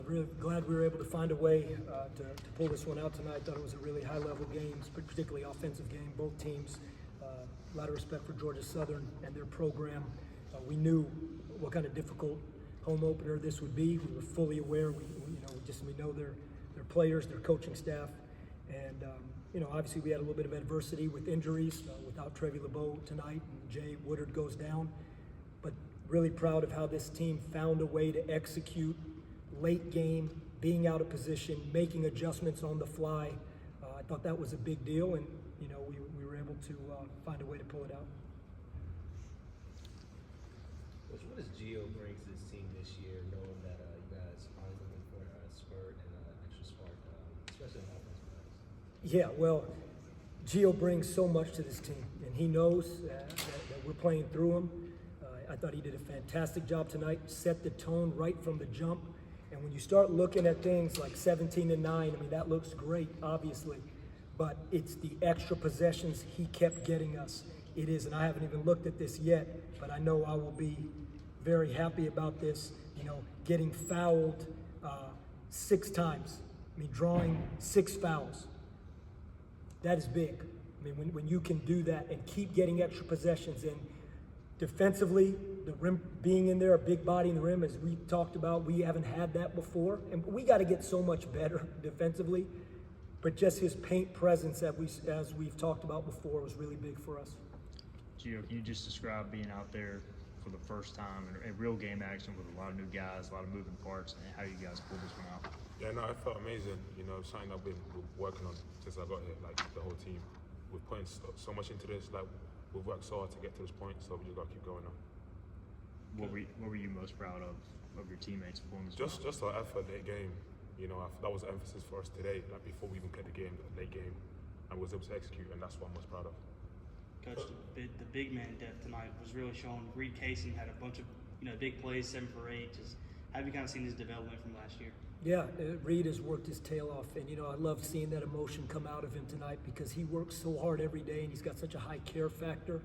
Really glad we were able to find a way to pull this one out tonight. I thought it was a really high-level game, particularly offensive game. Both teams, a lot of respect for Georgia Southern and their program. We knew what kind of difficult home opener this would be. We were fully aware. We know their players, their coaching staff, and obviously we had a little bit of adversity with injuries. Without Trevi LeBeau tonight, and Jay Woodard goes down. But really proud of how this team found a way to execute late game, being out of position, making adjustments on the fly. I thought that was a big deal, and we were able to find a way to pull it out. Coach, what does Gio bring to this team this year, knowing that you guys are looking for a spurt and an extra spark, especially on offense? Yeah, well, Gio brings so much to this team, and he knows that we're playing through him. I thought he did a fantastic job tonight, set the tone right from the jump. And when you start looking at things like 17-9, I mean, that looks great, obviously. But it's the extra possessions he kept getting us. It is, and I haven't even looked at this yet, but I know I will be very happy about this, getting fouled 6 times. I mean, drawing 6 fouls. That is big. I mean, when you can do that and keep getting extra possessions in. Defensively, the rim being in there, a big body in the rim, as we talked about, we haven't had that before. And we got to get so much better defensively. But just his paint presence, as we've talked about before, was really big for us. Gio, can you just describe being out there for the first time in real game action with a lot of new guys, a lot of moving parts, and how you guys pulled this one out? Yeah, no, it felt amazing. Something I've been working on since I got here, like the whole team. We're putting so much into this, like we've worked so hard to get to this point, so we just got to keep going on. What were you most proud of your teammates' performance? Just our effort late game. That was the emphasis for us today, like before we even played the game, the late game, and was able to execute, and that's what I'm most proud of. Coach, the big man depth tonight was really shown. Reed Kaysen had a bunch of big plays, 7 for 8. Just have you kind of seen his development from last year? Yeah, Reed has worked his tail off, and I love seeing that emotion come out of him tonight because he works so hard every day, and he's got such a high care factor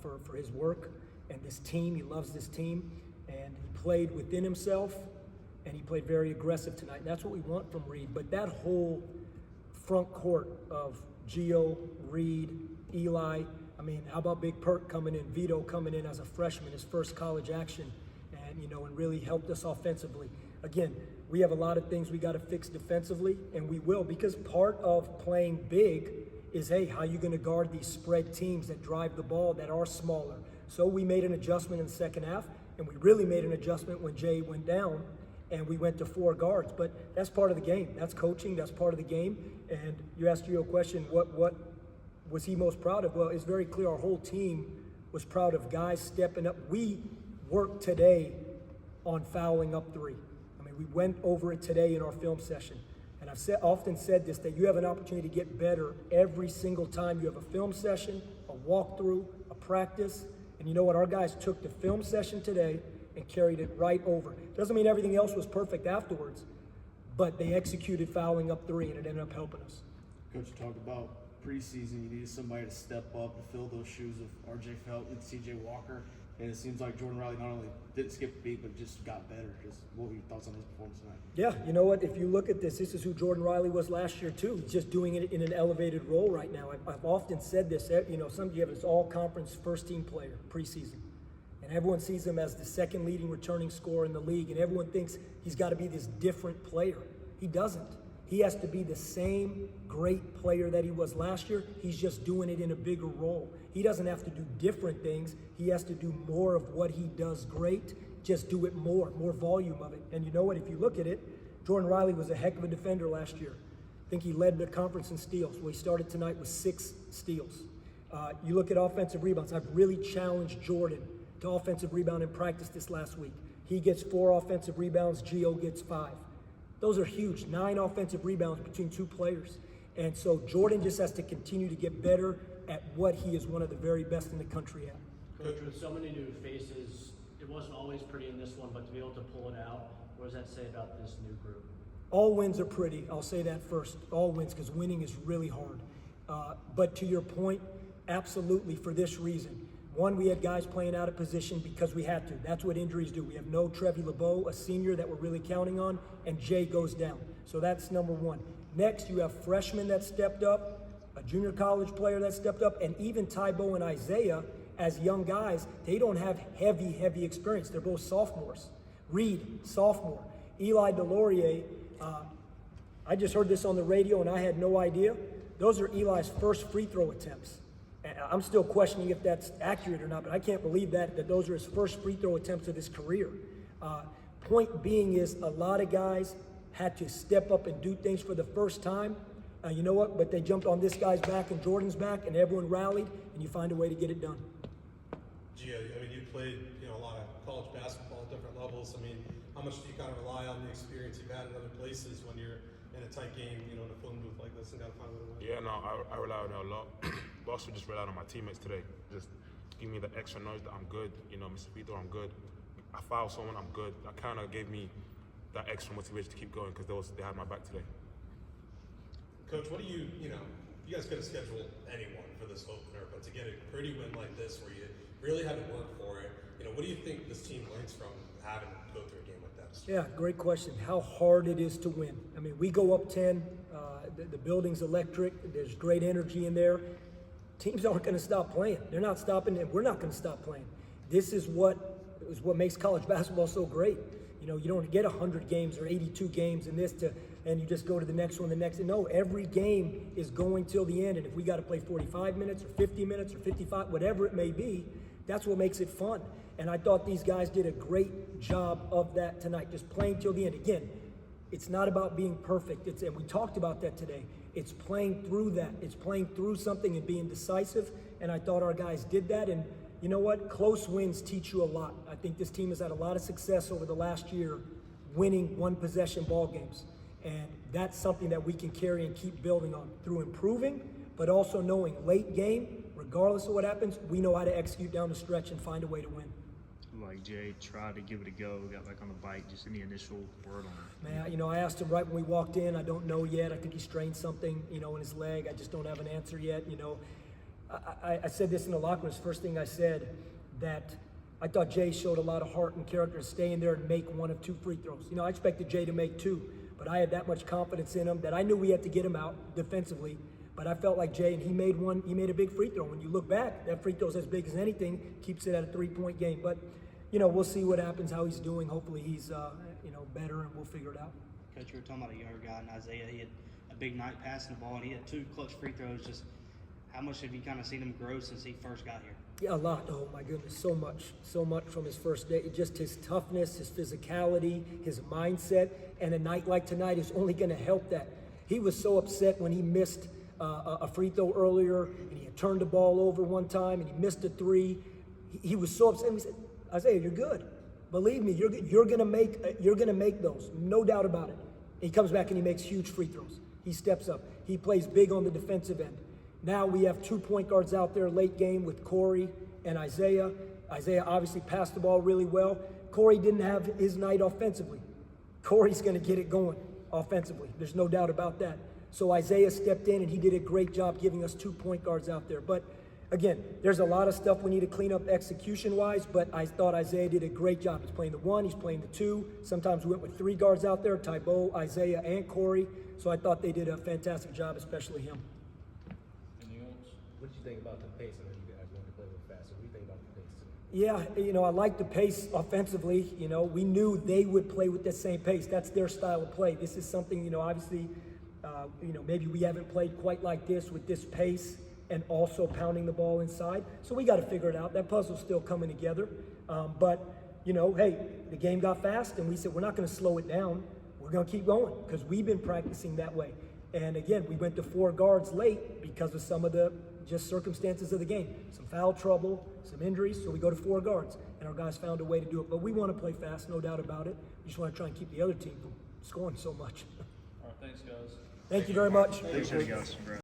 for his work and this team. He loves this team, and he played within himself, and he played very aggressive tonight. And that's what we want from Reed. But that whole front court of Gio, Reed, Eli. I mean, how about Big Perk coming in, Vito coming in as a freshman, his first college action, and really helped us offensively. Again, we have a lot of things we got to fix defensively, and we will, because part of playing big is, hey, how you going to guard these spread teams that drive the ball that are smaller? So we made an adjustment in the second half, and we really made an adjustment when Jay went down, and we went to 4 guards. But that's part of the game. That's coaching. That's part of the game. And you asked Gio a question, what was he most proud of? Well, it's very clear our whole team was proud of guys stepping up. We worked today on fouling up 3. I mean, we went over it today in our film session. And I've often said this, that you have an opportunity to get better every single time you have a film session, a walkthrough, a practice. And you know what? Our guys took the film session today and carried it right over. Doesn't mean everything else was perfect afterwards, but they executed fouling up 3, and it ended up helping us. Coach, you talked about preseason, you needed somebody to step up to fill those shoes of R.J. Felt and C.J. Walker, and it seems like Jordan Riley not only didn't skip a beat, but just got better. Just what were your thoughts on his performance tonight? Yeah, you know what? If you look at this is who Jordan Riley was last year too. He's just doing it in an elevated role right now. I've often said this. Some of you have this all-conference first-team player preseason, and everyone sees him as the second leading returning scorer in the league, and everyone thinks he's got to be this different player. He doesn't. He has to be the same great player that he was last year. He's just doing it in a bigger role. He doesn't have to do different things. He has to do more of what he does great. Just do it more volume of it. And you know what? If you look at it, Jordan Riley was a heck of a defender last year. I think he led the conference in steals. Well, he started tonight with 6 steals. You look at offensive rebounds. I've really challenged Jordan to offensive rebound in practice this last week. He gets 4 offensive rebounds. Gio gets 5. Those are huge. 9 offensive rebounds between 2 players. And so Jordan just has to continue to get better at what he is one of the very best in the country at. Coach, with so many new faces, it wasn't always pretty in this one, but to be able to pull it out, what does that say about this new group? All wins are pretty. I'll say that first. All wins, because winning is really hard. But to your point, absolutely for this reason. One, we had guys playing out of position because we had to. That's what injuries do. We have no Trevi LeBeau, a senior that we're really counting on, and Jay goes down. So that's number one. Next, you have freshmen that stepped up, a junior college player that stepped up, and even Tybo and Isaiah, as young guys, they don't have heavy experience. They're both sophomores. Reed, sophomore. Eli DeLaurier, I just heard this on the radio and I had no idea. Those are Eli's first free throw attempts. And I'm still questioning if that's accurate or not, but I can't believe that those are his first free throw attempts of his career. Point being is a lot of guys had to step up and do things for the first time. You know what? But they jumped on this guy's back and Jordan's back, and everyone rallied, and you find a way to get it done. Gio, I mean, you played, a lot of college basketball at different levels. I mean, how much do you kind of rely on the experience you've had in other places when you're in a tight game, in a phone booth like this and got to find a way to win? Yeah, no, I rely on it a lot. But also just relied on my teammates today. Just give me the extra knowledge that I'm good. Mr. Vito, I'm good. I foul someone, I'm good. That kind of gave me that extra motivation to keep going because they had my back today. Coach, what do you guys could have scheduled anyone for this opener, but to get a pretty win like this where you really had to work for it, what do you think this team learns from having to go through a game like that? Yeah, great question. How hard it is to win. I mean, we go up 10, the building's electric, there's great energy in there. Teams aren't going to stop playing. They're not stopping, and we're not going to stop playing. This is what makes college basketball so great. You don't get 100 games or 82 games in this and you just go to the next one, the next. No, every game is going till the end, and if we got to play 45 minutes or 50 minutes or 55, whatever it may be, that's what makes it fun. And I thought these guys did a great job of that tonight, just playing till the end. Again, it's not about being perfect. And we talked about that today. It's playing through that. It's playing through something and being decisive, and I thought our guys did that. And you know what? Close wins teach you a lot. I think this team has had a lot of success over the last year winning one-possession ball games. And that's something that we can carry and keep building on through improving, but also knowing late game, regardless of what happens, we know how to execute down the stretch and find a way to win. Like Jay tried to give it a go, got back on the bike, just any initial word on it? Man, I asked him right when we walked in. I don't know yet. I think he strained something, in his leg. I just don't have an answer yet, I said this in the locker room. It's the first thing I said, that I thought Jay showed a lot of heart and character to stay in there and make one of two free throws. I expected Jay to make two, but I had that much confidence in him that I knew we had to get him out defensively. But I felt like Jay, and he made a big free throw. When you look back, that free throw's as big as anything, keeps it at a 3-point game. But, we'll see what happens, how he's doing. Hopefully he's, better, and we'll figure it out. Coach, you were talking about a younger guy in Isaiah. He had a big night passing the ball, and he had 2 clutch free throws. Just how much have you kind of seen him grow since he first got here? Yeah, a lot. Oh my goodness, so much from his first day. Just his toughness, his physicality, his mindset, and a night like tonight is only going to help that. He was so upset when he missed a free throw earlier, and he had turned the ball over one time, and he missed a 3. He was so upset. He said, "Isaiah, you're good. Believe me, you're good. You're gonna make those, no doubt about it." He comes back and he makes huge free throws. He steps up. He plays big on the defensive end. Now we have 2 point guards out there late game with Corey and Isaiah. Isaiah obviously passed the ball really well. Corey didn't have his night offensively. Corey's going to get it going offensively. There's no doubt about that. So Isaiah stepped in and he did a great job giving us 2 point guards out there. But again, there's a lot of stuff we need to clean up execution-wise, but I thought Isaiah did a great job. He's playing the 1, he's playing the 2. Sometimes we went with 3 guards out there, Tybo, Isaiah, and Corey. So I thought they did a fantastic job, especially him. What did you think about the pace? I know you guys want to play a little faster. What do you think about the pace today? Yeah, I like the pace offensively. We knew they would play with the same pace. That's their style of play. This is something, obviously, maybe we haven't played quite like this with this pace and also pounding the ball inside. So we got to figure it out. That puzzle's still coming together. But, hey, the game got fast, and we said we're not going to slow it down. We're going to keep going because we've been practicing that way. And again, we went to 4 guards late because of some of the just circumstances of the game. Some foul trouble, some injuries, so we go to 4 guards. And our guys found a way to do it. But we want to play fast, no doubt about it. We just want to try and keep the other team from scoring so much. All right, thanks, guys. Thank you very much. Appreciate it, guys. Congrats.